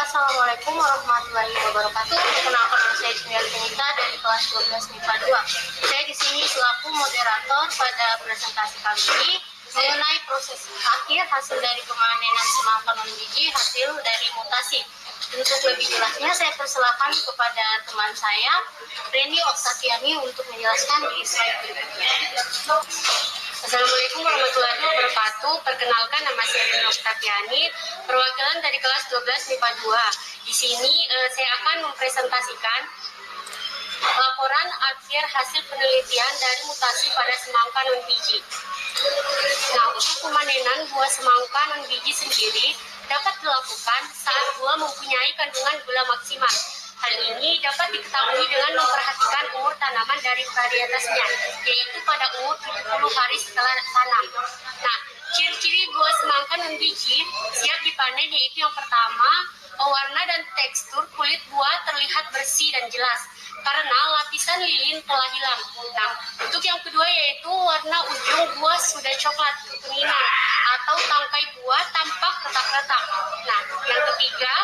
Assalamualaikum warahmatullahi wabarakatuh. Perkenalkan, nama saya Ismail Benita dari kelas 12 MIPA 2. Saya di sini selaku moderator pada presentasi kali ini mengenai proses akhir hasil dari pemanenan semangka non-biji hasil dari mutasi. Untuk lebih jelasnya saya persilakan kepada teman saya Reni Oktaviani untuk menjelaskan di slide berikutnya. Assalamualaikum warahmatullahi wabarakatuh. Perkenalkan, nama saya Reni Oktaviani, perwakilan dari kelas 12 MIPA 2. Di sini saya akan mempresentasikan laporan akhir hasil penelitian dari mutasi pada semangka non-biji. Nah, untuk pemanenan buah semangka non-biji sendiri dapat dilakukan saat buah mempunyai kandungan gula maksimal. Hal ini dapat diketahui dengan memperhatikan umur tanaman dari varietasnya, yaitu pada umur 70 hari setelah tanam. Nah, ciri-ciri buah semangka non-biji siap dipanen yaitu yang pertama, warna dan tekstur kulit buah terlihat bersih dan jelas karena lapisan lilin telah hilang. Nah, untuk yang kedua yaitu warna ujung buah sudah coklat kekuningan atau tangkai buah tampak retak-retak. Nah, yang ketiga,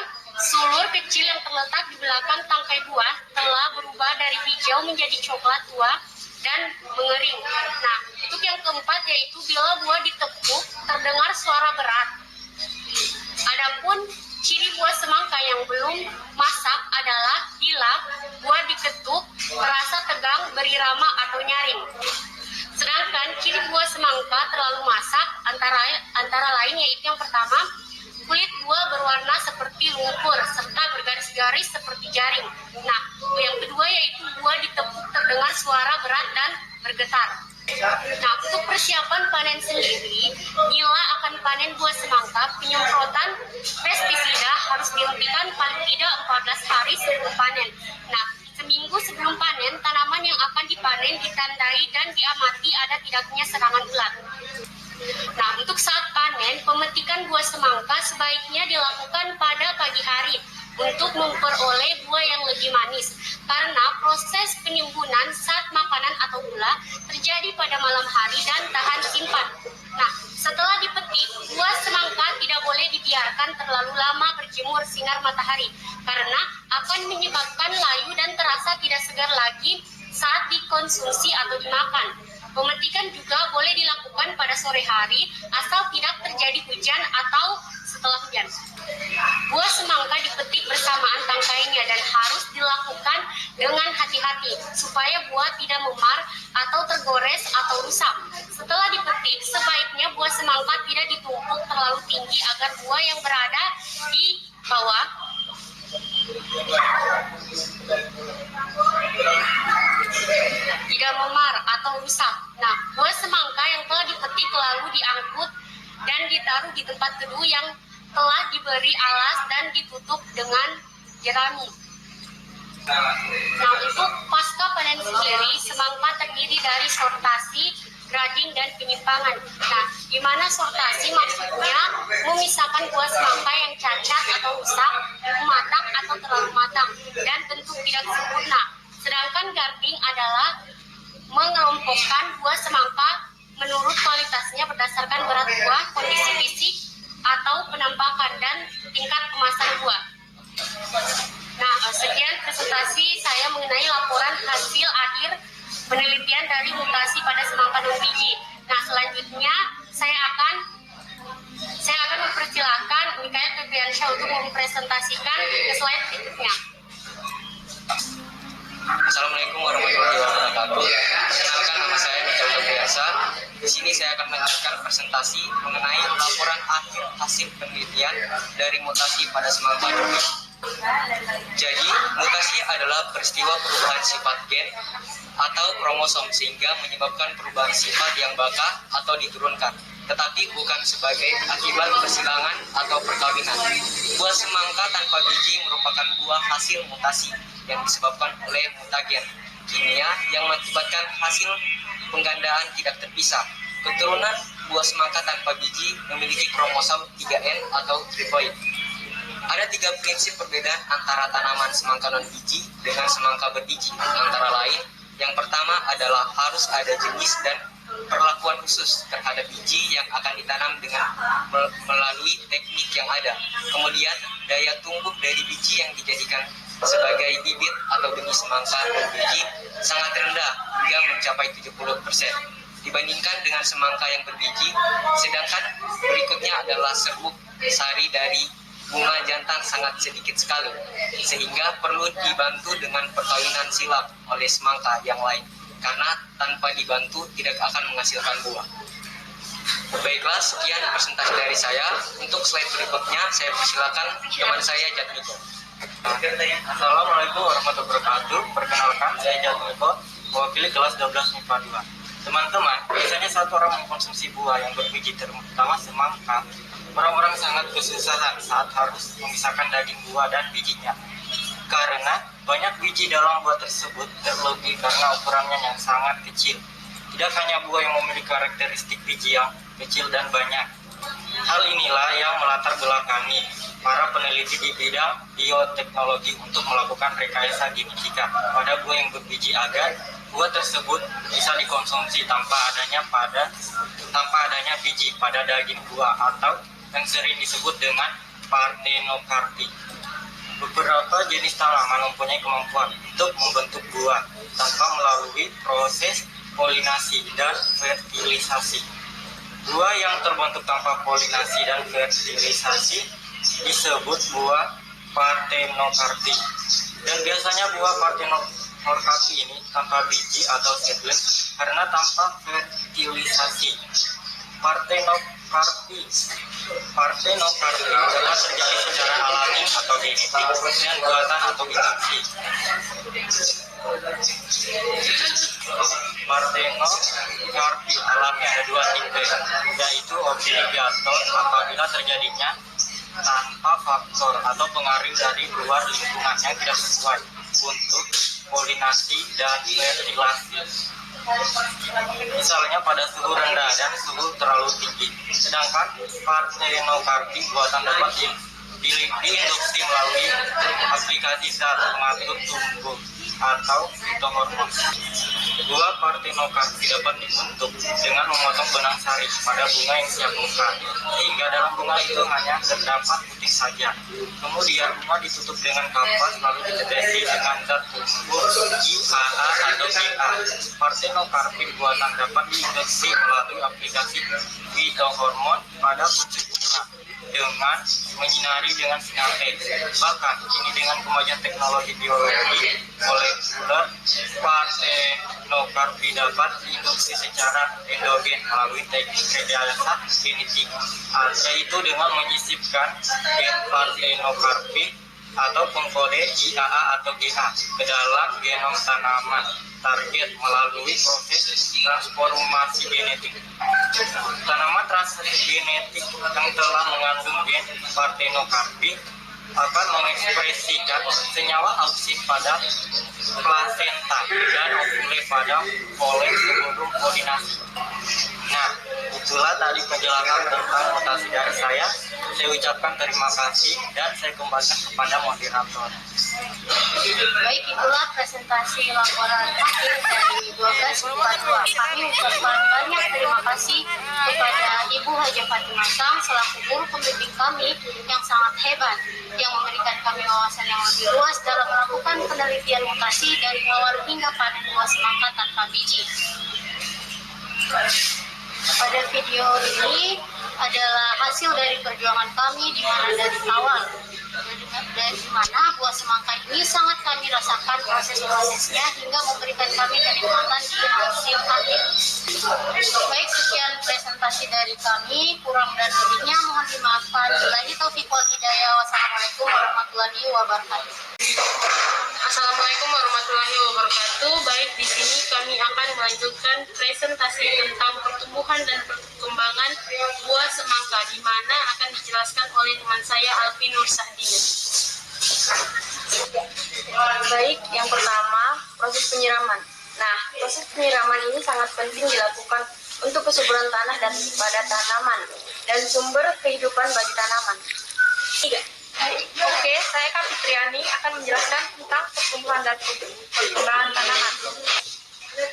sulur kecil yang terletak di belakang tangkai buah telah berubah dari hijau menjadi coklat tua dan mengering. Nah, untuk yang keempat yaitu bila buah ditepuk terdengar suara berat. Adapun ciri buah semangka yang belum masak adalah bila buah diketuk terasa tegang, berirama atau nyaring. Sedangkan ciri buah semangka terlalu masak antara lain yaitu yang pertama, kulit buah berwarna seperti lumpur serta bergaris-garis seperti jaring. Nah, yang kedua yaitu buah ditepuk terdengar suara berat dan bergetar. Nah, untuk persiapan panen sendiri, bila akan panen buah semangka, penyemprotan pestisida harus dihentikan paling tidak 14 hari sebelum panen. Nah, seminggu sebelum panen, tanaman yang akan dipanen ditandai dan diamati ada tidaknya serangan ulat. Nah, untuk saat panen, pemetikan buah semangka sebaiknya dilakukan pada pagi hari untuk memperoleh buah yang lebih manis, karena proses penimbunan saat makanan atau gula terjadi pada malam hari dan tahan simpan. Nah, setelah dipetik, buah semangka tidak boleh dibiarkan terlalu lama berjemur sinar matahari, karena akan menyebabkan layu dan terasa tidak segar lagi saat dikonsumsi atau dimakan. Pemetikan juga boleh dilakukan pada sore hari asal tidak terjadi hujan atau setelah hujan. Buah semangka dipetik bersamaan tangkainya dan harus dilakukan dengan hati-hati supaya buah tidak memar atau tergores atau rusak. Setelah dipetik, sebaiknya buah semangka tidak ditumpuk terlalu tinggi agar buah yang berada di bawah tidak memar atau rusak. Nah, buah semangka yang telah dipetik lalu diangkut dan ditaruh di tempat teduh yang telah diberi alas dan ditutup dengan jerami. Nah, untuk pasca panen sendiri, semangka terdiri dari sortasi, grading, dan penyimpangan. Nah, di mana sortasi maksudnya memisahkan buah semangka yang cacat atau rusak, belum matang atau terlalu matang, dan bentuk tidak sempurna. Sedangkan grading adalah mengelompokkan buah semangka menurut kualitasnya berdasarkan berat buah, kondisi fisik, atau penampakan, dan tingkat kemasan buah. Nah, sekian presentasi saya mengenai laporan hasil akhir penelitian dari mutasi pada semangka non-biji. Nah, selanjutnya saya akan mempersilahkan Mikael Febriansyah untuk mempresentasikan ke slide berikutnya. Assalamualaikum warahmatullahi wabarakatuh. Perkenalkan, nama saya Mikael Febriansyah. Di sini saya akan menyampaikan presentasi mengenai laporan akhir hasil penelitian dari mutasi pada semangka non-biji. Jadi, mutasi adalah peristiwa perubahan sifat gen atau kromosom sehingga menyebabkan perubahan sifat yang bakal atau diturunkan, tetapi bukan sebagai akibat persilangan atau perkawinan. Buah semangka tanpa biji merupakan buah hasil mutasi yang disebabkan oleh mutagen kimia yang mengakibatkan hasil penggandaan tidak terpisah. Keturunan buah semangka tanpa biji memiliki kromosom 3N atau triploid. Ada 3 prinsip perbedaan antara tanaman semangka non-biji dengan semangka berbiji. Antara lain, yang pertama adalah harus ada jenis dan perlakuan khusus terhadap biji yang akan ditanam dengan melalui teknik yang ada. Kemudian, daya tumbuh dari biji yang dijadikan sebagai bibit atau benih semangka dan biji sangat rendah hingga mencapai 70% dibandingkan dengan semangka yang berbiji. Sedangkan berikutnya adalah serbuk sari dari bunga jantan sangat sedikit sekali, sehingga perlu dibantu dengan perkawinan silap oleh semangka yang lain, karena tanpa dibantu tidak akan menghasilkan buah. Baiklah, sekian presentasi dari saya. Untuk slide berikutnya, saya persilakan teman saya Jatmiko. Assalamualaikum warahmatullahi wabarakatuh. Perkenalkan, saya Jatmiko, mewakili kelas 12 MIPA 2. Teman-teman, biasanya satu orang mengkonsumsi buah yang berbiji, terutama semangka. Orang-orang sangat kesusahan saat harus memisahkan daging buah dan bijinya, karena banyak biji dalam buah tersebut, terlebih karena ukurannya yang sangat kecil. Tidak hanya buah yang memiliki karakteristik biji yang kecil dan banyak. Hal inilah yang melatar belakangi para peneliti di bidang bioteknologi untuk melakukan rekayasa genetika pada buah yang berbiji agar buah tersebut bisa dikonsumsi tanpa adanya biji pada daging buah, atau yang sering disebut dengan parthenocarpy. Beberapa jenis tanaman mempunyai kemampuan untuk membentuk buah tanpa melalui proses polinasi dan fertilisasi. Buah yang terbentuk tanpa polinasi dan fertilisasi disebut buah parthenocarpy. Dan biasanya buah parthenocarpy ini tanpa biji atau seedless karena tanpa fertilisasi. Parthenocarpy dapat terjadi secara alami atau genetik dengan buatan atau induksi. Parthenocarpy alami ada dua tipe, yaitu obligator apabila terjadinya tanpa faktor atau pengaruh dari luar lingkungan yang tidak sesuai untuk polinasi dan fertilasi. Misalnya pada suhu rendah dan suhu terlalu tinggi. Sedangkan parthenocarpy buatan dapat diinduksi melalui aplikasi zat pengatur tumbuh atau fitohormon. Buah parthenocarpy dapat dibentuk dengan memotong benang sari pada bunga yang siap mekar, sehingga dalam bunga itu hanya terdapat putih saja. Kemudian bunga ditutup dengan kapas lalu ditetesi dengan zat tumbuh IAA atau GA. Parthenocarpy buatan dapat diinduksi melalui aplikasi fitohormon pada pucuk bunga dengan menyinari dengan sinar X. Bahkan kini dengan kemajuan teknologi biologi molekuler, parthenocarpy dapat diinduksi secara endogen melalui teknik rekayasa genetik, yaitu dengan menyisipkan gen parthenocarpy ataupun kode IAA atau GA ke dalam genom tanaman target melalui proses transformasi genetik. Tanaman transgenetik yang telah mengandung gen parthenocarpy akan mengekspresikan senyawa auxin pada plasenta dan ovule pada polen sebelum polinasi. Nah, itulah tadi penjelasan tentang mutasi dari saya. Saya ucapkan terima kasih dan saya kembalikan kepada moderator. Baik, itulah presentasi laporan akhir dari 12 MIPA 2. Kami ucapkan banyak terima kasih kepada Ibu Haja Fatimah Sang selaku guru pembimbing kami yang sangat hebat, yang memberikan kami wawasan yang lebih luas dalam melakukan penelitian mutasi dari awal hingga panen buah semangka tanpa biji. Pada video ini adalah hasil dari perjuangan kami di mana dari awal, dari mana buah semangka ini sangat kami rasakan proses-prosesnya hingga memberikan kami kenikmatan di hasil akhir. Baik, sekian presentasi dari kami, kurang dan lebihnya mohon dimaafkan. Billahi taufiq wal hidayah. Wassalamualaikum warahmatullahi wabarakatuh. Assalamualaikum warahmatullahi wabarakatuh. Baik, di sini kami akan melanjutkan presentasi tentang pertumbuhan dan perkembangan buah semangka, di mana akan dijelaskan oleh teman saya Alfi Nur Sahdina. Baik, yang pertama proses penyiraman. Nah, proses penyiraman ini sangat penting dilakukan untuk kesuburan tanah dan pada tanaman dan sumber kehidupan bagi tanaman. 3. Oke, saya Kak Fitriani akan menjelaskan tentang pertumbuhan dan perkembangan tanaman.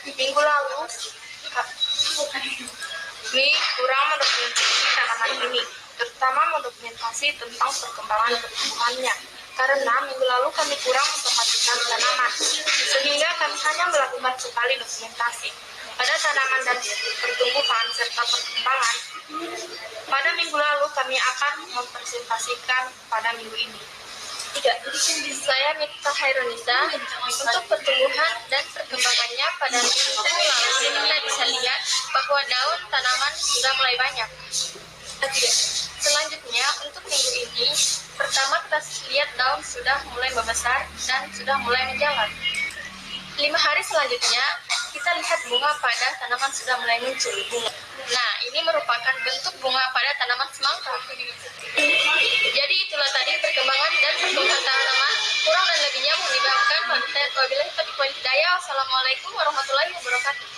Minggu lalu, Kami kurang mendokumentasi tanaman ini, terutama mendokumentasi tentang perkembangan pertumbuhannya. Karena minggu lalu kami kurang memperhatikan tanaman, sehingga kami hanya melakukan sekali dokumentasi pada tanaman dan pertumbuhan serta perkembangan. Pada minggu lalu kami akan mempresentasikan pada minggu ini. 3. Saya Mita Hairunisa. Untuk pertumbuhan dan perkembangannya pada minggu lalu kita bisa lihat bahwa daun tanaman sudah mulai banyak. 4. Selanjutnya untuk minggu ini, pertama kita lihat daun sudah mulai membesar dan sudah mulai menjalar. 5 hari selanjutnya kita lihat bunga pada tanaman sudah mulai muncul bunga. Nah, ini merupakan bentuk bunga pada tanaman semangka. Jadi itulah tadi perkembangan dan pertumbuhan tanaman. Kurang dan lebihnya mohon dimaafkan. Wabillahi taufiq wal hidayah. Wassalamualaikum warahmatullahi wabarakatuh.